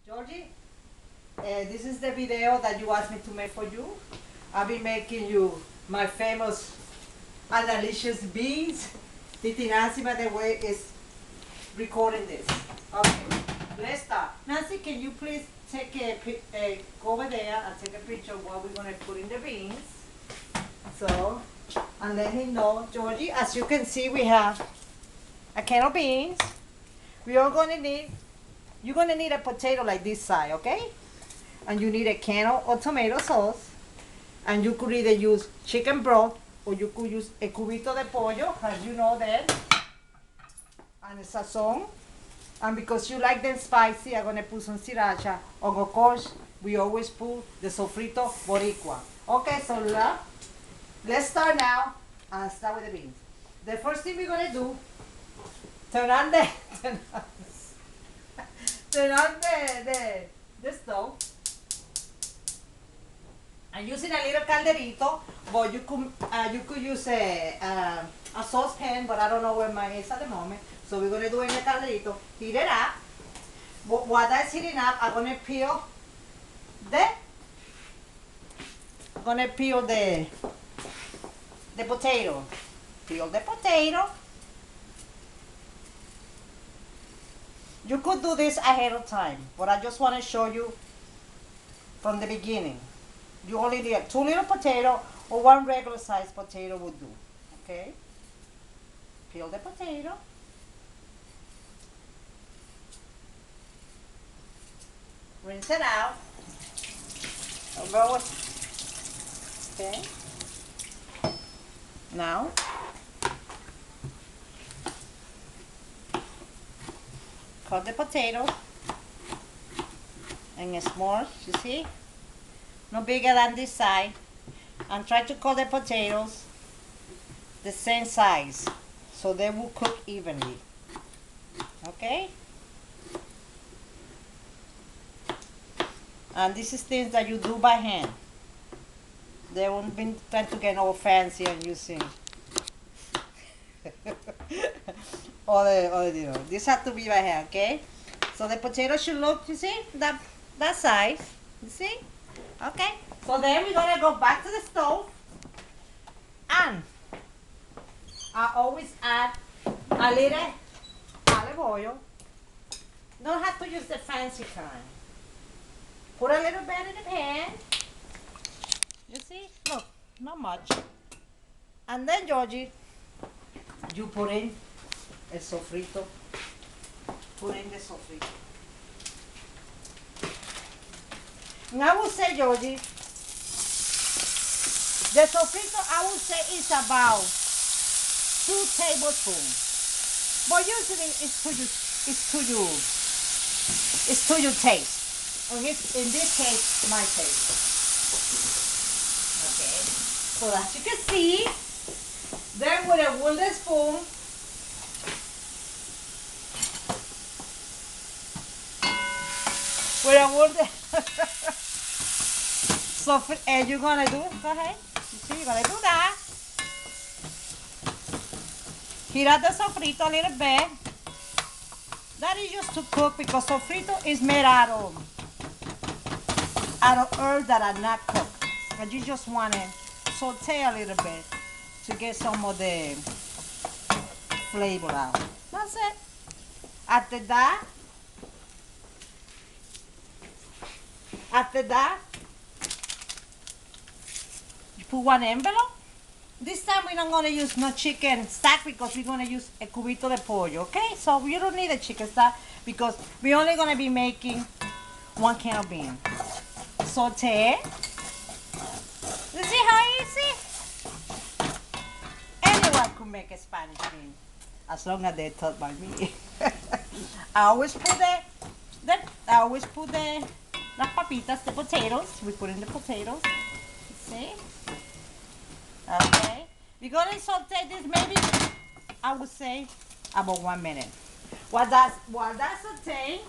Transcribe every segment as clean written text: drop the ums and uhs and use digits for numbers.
Georgie, this is the video that you asked me to make for you. I'll be making you my famous and delicious beans. Titi Nancy, by the way, is recording this. Okay, let's start. Nancy, can you please take go over there and take a picture of what we're going to put in the beans? So, and let him know, Georgie, as you can see, we have a can of beans. We are going to need, you're going to need a potato like this size, okay? And you need a can of tomato sauce. And you could either use chicken broth or you could use a cubito de pollo, as you know that. And a sazon. And because you like them spicy, I'm going to put some sriracha. And of course, we always put the sofrito boricua. Okay, so let's start now and start with the beans. The first thing we're going to do, turn on the stove. I'm using a little calderito, but you could use a saucepan, but I don't know where mine is at the moment. So we're gonna do it in the calderito. Heat it up. But while that's heating up, I'm gonna peel the potato. Peel the potato. You could do this ahead of time, but I just want to show you from the beginning. You only need 2 little potato or 1 regular sized potato would do. Okay? Peel the potato. Rinse it out. Okay. Now, cut the potato in small, you see? No bigger than this side. And try to cut the potatoes the same size so they will cook evenly. Okay? And this is things that you do by hand. They won't be trying to get all fancy and using this has to be by hand, okay? So the potato should look, you see, that size. You see? Okay, so then we're gonna go back to the stove, and I always add a little olive oil. Don't have to use the fancy kind. Put a little bit in the pan. You see? Look, not much. And then, Georgie, you put in el sofrito. Put in the sofrito. And I would say, Georgie, the sofrito, I would say, is about 2 tablespoons. But usually it's to your taste. And it's, in this case, my taste. Okay. So as you can see, then with a wooden spoon, so you're gonna do, go ahead. You see, you're gonna do that. Heat up the sofrito a little bit. That is just to cook because sofrito is made out of herbs that are not cooked. And you just wanna saute a little bit to get some of the flavor out. That's it. After that, you put 1 envelope. This time we're not going to use no chicken stock because we're going to use a cubito de pollo, okay? So you don't need a chicken stock because we're only going to be making 1 can of beans. Saute. You see how easy? Anyone could make a Spanish bean as long as they're taught by me. I always put las papitas, the potatoes. We put in the potatoes. See? Okay. We're going to saute this maybe, I would say, about 1 minute. While that's sauteing,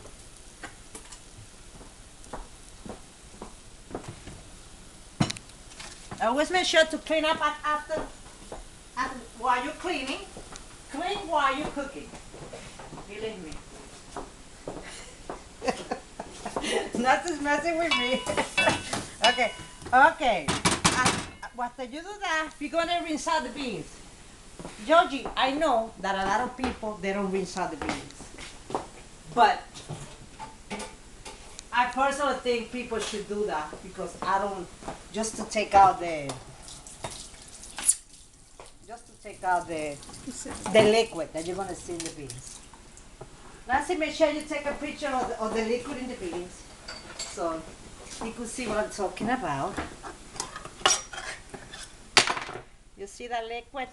always make sure to clean up while you're cleaning. Clean while you're cooking. Believe me. Nothing's messing with me. Okay, okay. After you do that, we're gonna rinse out the beans. Georgie, I know that a lot of people, they don't rinse out the beans. But I personally think people should do that because I don't, just to take out the liquid that you're gonna see in the beans. Nancy, make sure you take a picture of the liquid in the beans so you can see what I'm talking about. You see that liquid?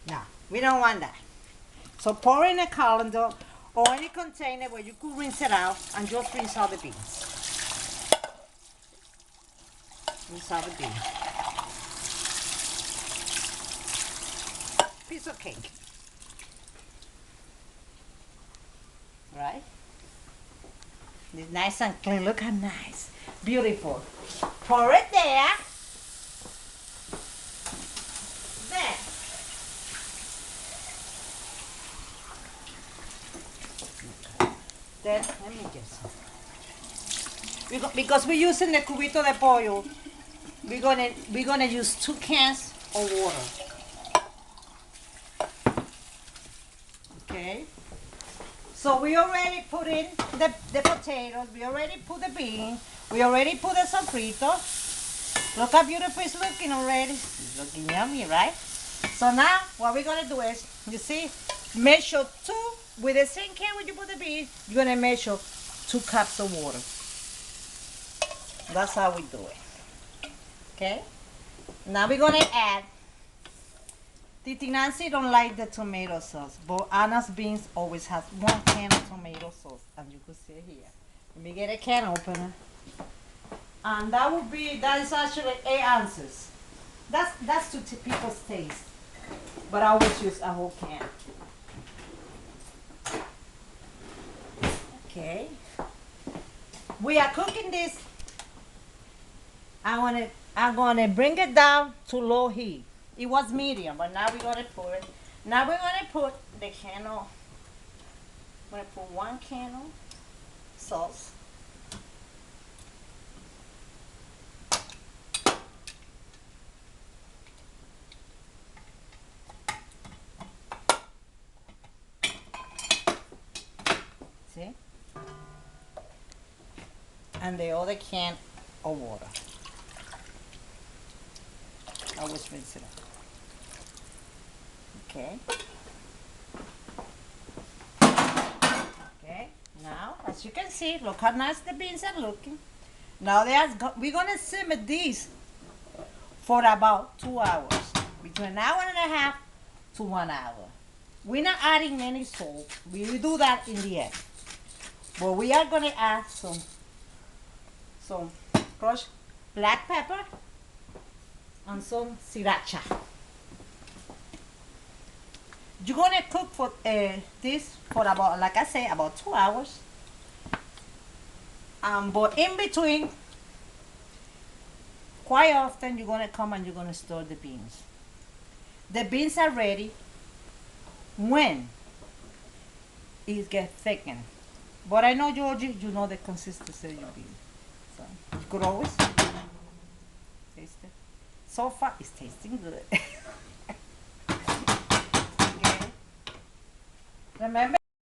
No, we don't want that. So pour in a colander or any container where you could rinse it out and just rinse out the beans. Rinse out the beans. Piece of cake. Right? It's nice and clean. Look how nice. Beautiful. Pour it there. Then, let me just. Because we're using the cubito de pollo, we're gonna use 2 cans of water. Okay. So we already put in the potatoes. We already put the beans. We already put the sofrito. Look how beautiful it's looking already. It's looking yummy, right? So now what we're gonna do is, you see, measure 2 with the same can where you put the beans. You're gonna measure 2 cups of water. That's how we do it. Okay. Now we're gonna add. Titi Nancy don't like the tomato sauce, but Anna's beans always has 1 can of tomato sauce, and you can see it here. Let me get a can opener, and that is actually 8 ounces. That's to people's taste, but I always use a whole can. Okay. We are cooking this. I'm gonna bring it down to low heat. It was medium, but now we're gonna pour it. Now we're gonna put the can of. I'm gonna put 1 can of sauce. See? And the other can of water. I always rinse it up. Okay. Okay. Now, as you can see, look how nice the beans are looking. Now we're gonna simmer these for about 2 hours, between an hour and a half to 1 hour. We're not adding any salt. We will do that in the end. But we are gonna add some crushed black pepper and some sriracha. You're gonna cook for this for about, like I say, about 2 hours. But in between, quite often you're gonna come and you're gonna stir the beans. The beans are ready when it gets thickened. But I know, Georgie, you know the consistency of your beans. So you could always taste it. So far, it's tasting good. Okay. Remember